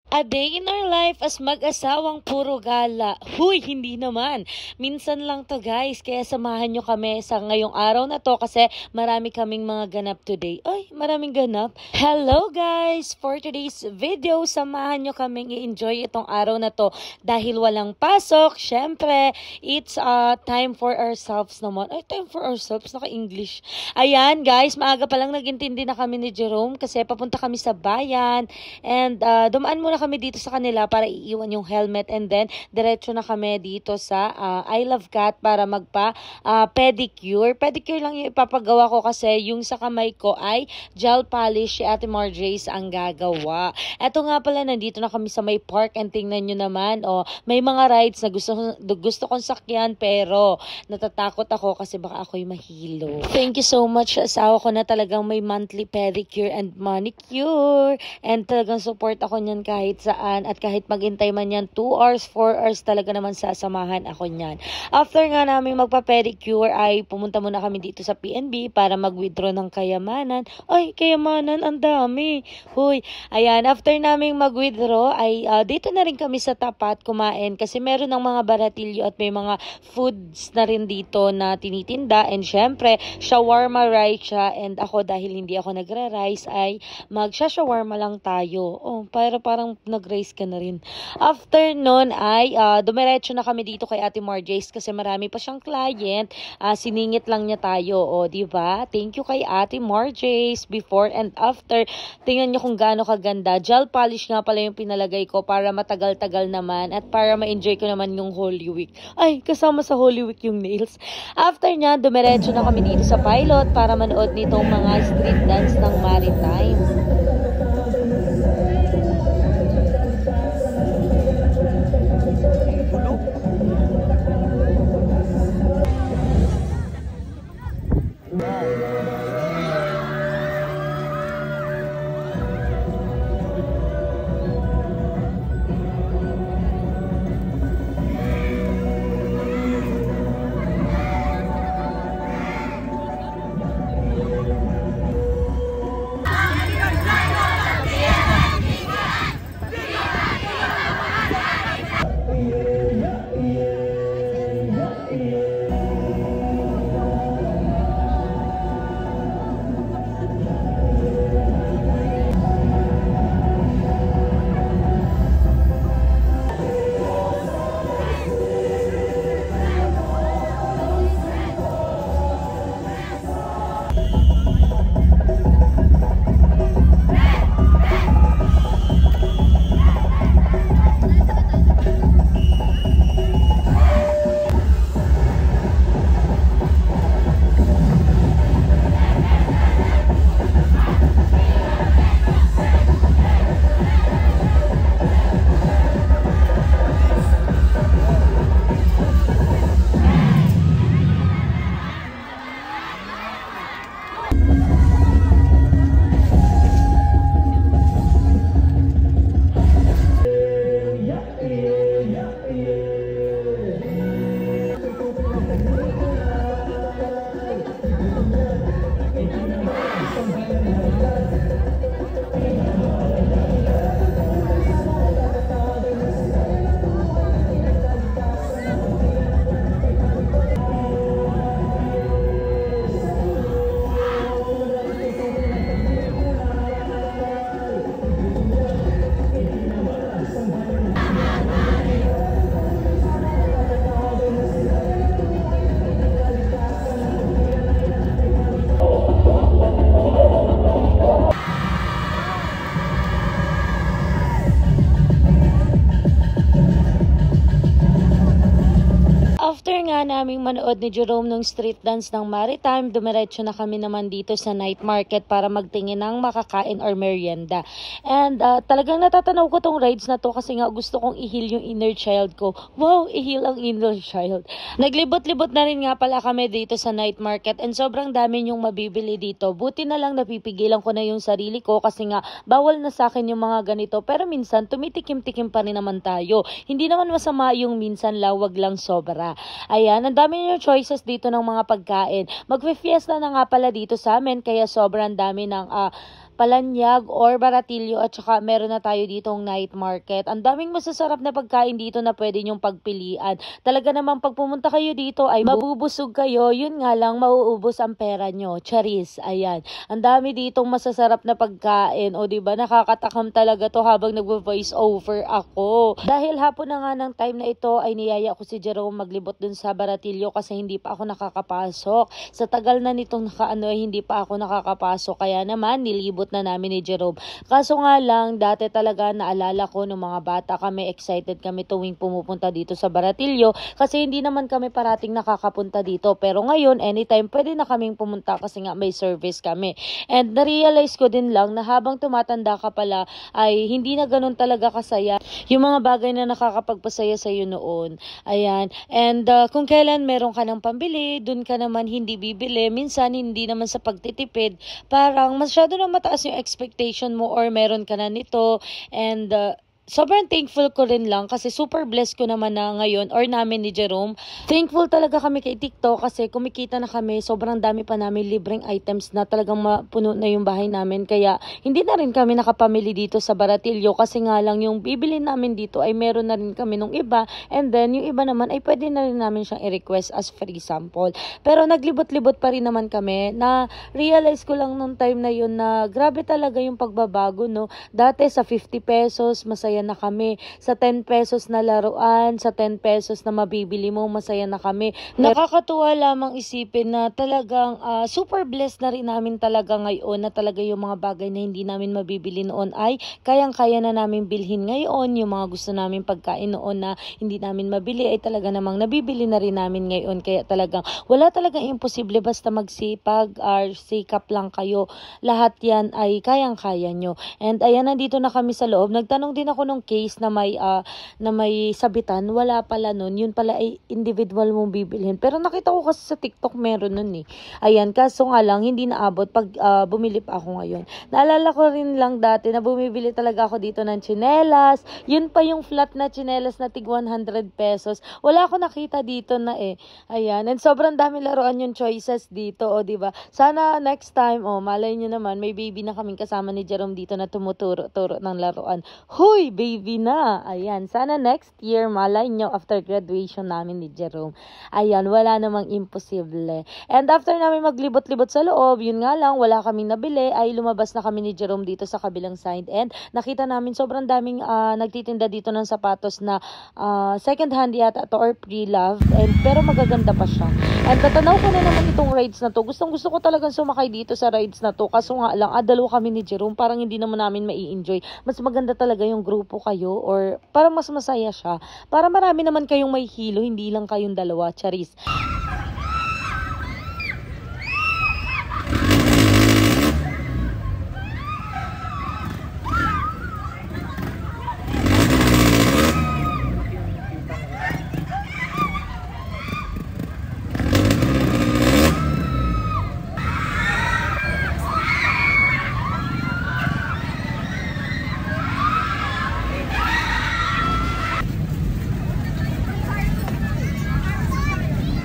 A day in our life as mag-asawang puro gala. Huy, hindi naman. Minsan lang to guys, kaya samahan nyo kami sa ngayong araw na to kasi marami kaming mga ganap today. Ay, maraming ganap. Hello guys! For today's video, samahan nyo kaming i-enjoy itong araw na to dahil walang pasok. Syempre, it's time for ourselves naman. Ay, time for ourselves, naka-English. Ayan guys, maaga pa lang nag-intindi na kami ni Jerome kasi papunta kami sa bayan and dumaan muna kami dito sa kanila para iiwan yung helmet and then diretso na kami dito sa I Love Cat para magpa pedicure. Pedicure lang yung ipapagawa ko kasi yung sa kamay ko ay gel polish, si Ate Marjace ang gagawa. Eto nga pala, nandito na kami sa may park and tingnan nyo naman, may mga rides na gusto kong sakyan pero natatakot ako kasi baka ako'y mahilo. Thank you so much sa asawa ko na talagang may monthly pedicure and manicure and talagang support ako niyan kahit saan at kahit maghintay man yan 2 hours, 4 hours talaga naman sasamahan ako niyan. After nga namin magpa-pedicure ay pumunta muna kami dito sa PNB para mag-withdraw ng kayamanan. Ay, kayamanan, ang dami. Huy, ayan, after naming mag-withdraw ay dito na rin kami sa tapat kumain kasi meron ng mga baratilyo at may mga foods na rin dito na tinitinda and syempre, shawarma rice siya and ako dahil hindi ako nagra-rice ay magsha-shawarma lang tayo. Parang nag-race ka na rin. After nun ay dumiretso na kami dito kay Ate Marjace kasi marami pa siyang client. Siningit lang niya tayo. Diba? Thank you kay Ate Marjace before and after. Tingnan niyo kung gaano kaganda. Gel polish nga pala yung pinalagay ko para matagal-tagal naman at para ma-enjoy ko naman yung Holy Week. Ay, kasama sa Holy Week yung nails. After niya, dumiretso na kami dito sa Pilot para manood nitong mga street dance ng Maritime. After nga naming manood ni Jerome ng street dance ng Maritime, dumiretso na kami naman dito sa night market para magtingin ng makakain or merienda. And talagang natatanaw ko tong rides na to kasi nga gusto kong i-heal yung inner child ko. Wow, i-heal ang inner child. Naglibot-libot na rin nga pala kami dito sa night market and sobrang dami yung mabibili dito. Buti na lang napipigilan ko na yung sarili ko kasi nga bawal na sa akin yung mga ganito. Pero minsan tumitikim-tikim pa rin naman tayo. Hindi naman masama yung minsan lawag lang sobra. Ayan, ang dami nyo choices dito ng mga pagkain. Magfe-fiesta na nga pala dito sa amin, kaya sobrang dami ng Palanyag or Baratillo, at saka meron na tayo ditong night market. Ang daming masasarap na pagkain dito na pwede nyong pagpilian. Talaga naman pag pumunta kayo dito ay mabubusog kayo, yun nga lang mauubos ang pera nyo. Charis, ayan. Ang dami ditong masasarap na pagkain, o diba nakakatakam talaga to habang nagvo-voice over ako. Dahil hapon na nga ng time na ito ay niyaya ko si Jerome maglibot dun sa Baratillo kasi hindi pa ako nakakapasok. Sa tagal na nitong hindi pa ako nakakapasok, kaya naman nilibot na namin ni Jerome. Kaso nga lang, dati talaga naalala ko nung mga bata kami, excited kami tuwing pumupunta dito sa Baratillo kasi hindi naman kami parating nakakapunta dito. Pero ngayon, anytime pwede na kaming pumunta kasi nga may service kami. And na-realize ko din lang na habang tumatanda ka pala ay hindi na ganun talaga kasaya yung mga bagay na nakakapagpasaya sa iyo noon. Ayan. And kung kailan meron ka ng pambili, dun ka naman hindi bibili. Minsan hindi naman sa pagtitipid, parang masyado na mataas yung expectation mo or meron ka na nito. And sobrang thankful ko rin lang kasi super blessed ko naman na ngayon or namin ni Jerome. Thankful talaga kami kay TikTok kasi kumikita na kami. Sobrang dami pa namin libreng items na talagang mapuno na yung bahay namin. Kaya hindi na rin kami nakapamili dito sa Baratillo kasi nga lang yung bibili namin dito ay meron na rin kami nung iba. And then yung iba naman ay pwede na rin namin siyang i-request as free sample. Pero naglibot-libot pa rin naman kami. Na realize ko lang nung time na yun na grabe talaga yung pagbabago, no. Dati sa 50 pesos masaya na kami. Sa 10 pesos na laruan, sa 10 pesos na mabibili mo, masaya na kami. Nakakatuwa lamang isipin na talagang super blessed na rin namin talaga ngayon na talaga yung mga bagay na hindi namin mabibili noon ay kayang-kaya na namin bilhin ngayon. Yung mga gusto namin pagkain noon na hindi namin mabili ay talaga namang nabibili na rin namin ngayon. Kaya talagang wala talagang imposible basta magsipag or sikap lang kayo. Lahat yan ay kayang-kaya nyo. And ayan, nandito na kami sa loob. Nagtanong din ako nung case na may sabitan, wala pala nun. Yun pala ay individual mong bibilhin. Pero nakita ko kasi sa TikTok meron nun eh. Ayan, kaso nga lang hindi naabot pag bumili pa ako ngayon. Naalala ko rin lang dati na bumibili talaga ako dito ng tsinelas. Yun pa yung flat na tsinelas na tig 100 pesos. Wala ako nakita dito na eh. Ayan, and sobrang dami laruan yung choices dito, o diba? Sana next time, malay nyo naman, may baby na kaming kasama ni Jerome dito na tumuturo-turo ng laruan. Hoy, baby na! Ayan, sana next year, malay nyo, after graduation namin ni Jerome. Ayan, wala namang imposible. And after namin maglibot-libot sa loob, yun nga lang, wala kaming nabili, ay lumabas na kami ni Jerome dito sa kabilang side. And nakita namin sobrang daming nagtitinda dito ng sapatos na second hand yata to or pre-loved. Pero magaganda pa siya. And tatanaw ko na naman itong rides na to. Gustong gusto ko talagang sumakay dito sa rides na to. Kaso nga lang, dalawa kami ni Jerome, parang hindi naman namin mai-enjoy. Mas maganda talaga yung grupo kayo or parang mas masaya siya. Para marami naman kayong may hilo, hindi lang kayong dalawa. Charis.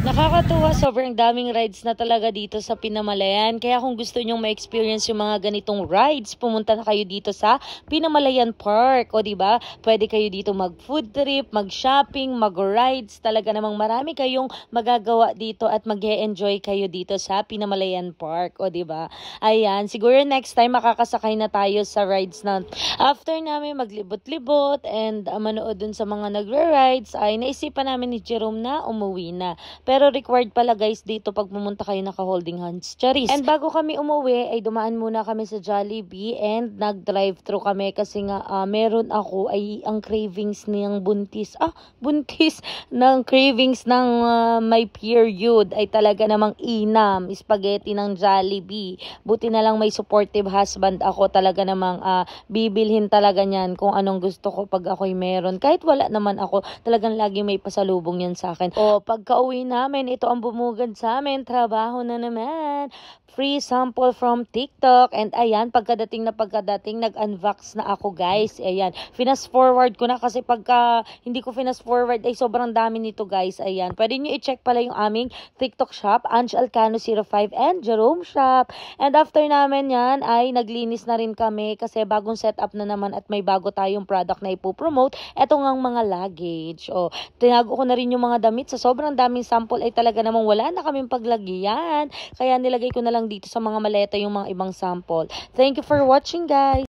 Nakakatuwa, sobrang daming rides na talaga dito sa Pinamalayan. Kaya kung gusto nyong ma-experience yung mga ganitong rides, pumunta na kayo dito sa Pinamalayan Park. O diba, pwede kayo dito mag-food trip, mag-shopping, mag-rides. Talaga namang marami kayong magagawa dito at mag-e-enjoy kayo dito sa Pinamalayan Park. O diba, ayan, siguro next time makakasakay na tayo sa rides na. After namin maglibot-libot and manood dun sa mga nagre-rides, ay naisipan namin ni Jerome na umuwi na. Pero required pala guys dito pag pumunta kayo naka-holding hands. Charis. And bago kami umuwi ay dumaan muna kami sa Jollibee and nag-drive-thru kami kasi nga meron ako ay ang cravings niyang buntis. Buntis ng cravings ng my period ay talaga namang inam. Spaghetti ng Jollibee. Buti na lang may supportive husband ako. Talaga namang bibilhin talaga niyan kung anong gusto ko pag ako'y meron. Kahit wala naman ako, talagang lagi may pasalubong yan sa akin. Pagka-uwi namin, ito ang bumugad sa amin. Trabaho na naman. free sample from TikTok. And ayan, pagkadating, nag-unbox na ako guys. Ayan, finas forward ko na kasi pagka hindi ko finas forward ay sobrang dami nito guys. Ayan, pwede nyo i-check pala yung aming TikTok shop, Ange Alcano 05 and Jerome Shop. And after namin yan ay naglinis na rin kami kasi bagong setup na naman at may bago tayong product na ipopromote. Ito ngang mga luggage. O, tinago ko na rin yung mga damit. Sa sobrang daming sample ay talaga namang wala na kaming paglagyan. Kaya nilagay ko na lang dito sa mga maleta yung mga ibang sample. Thank you for watching guys!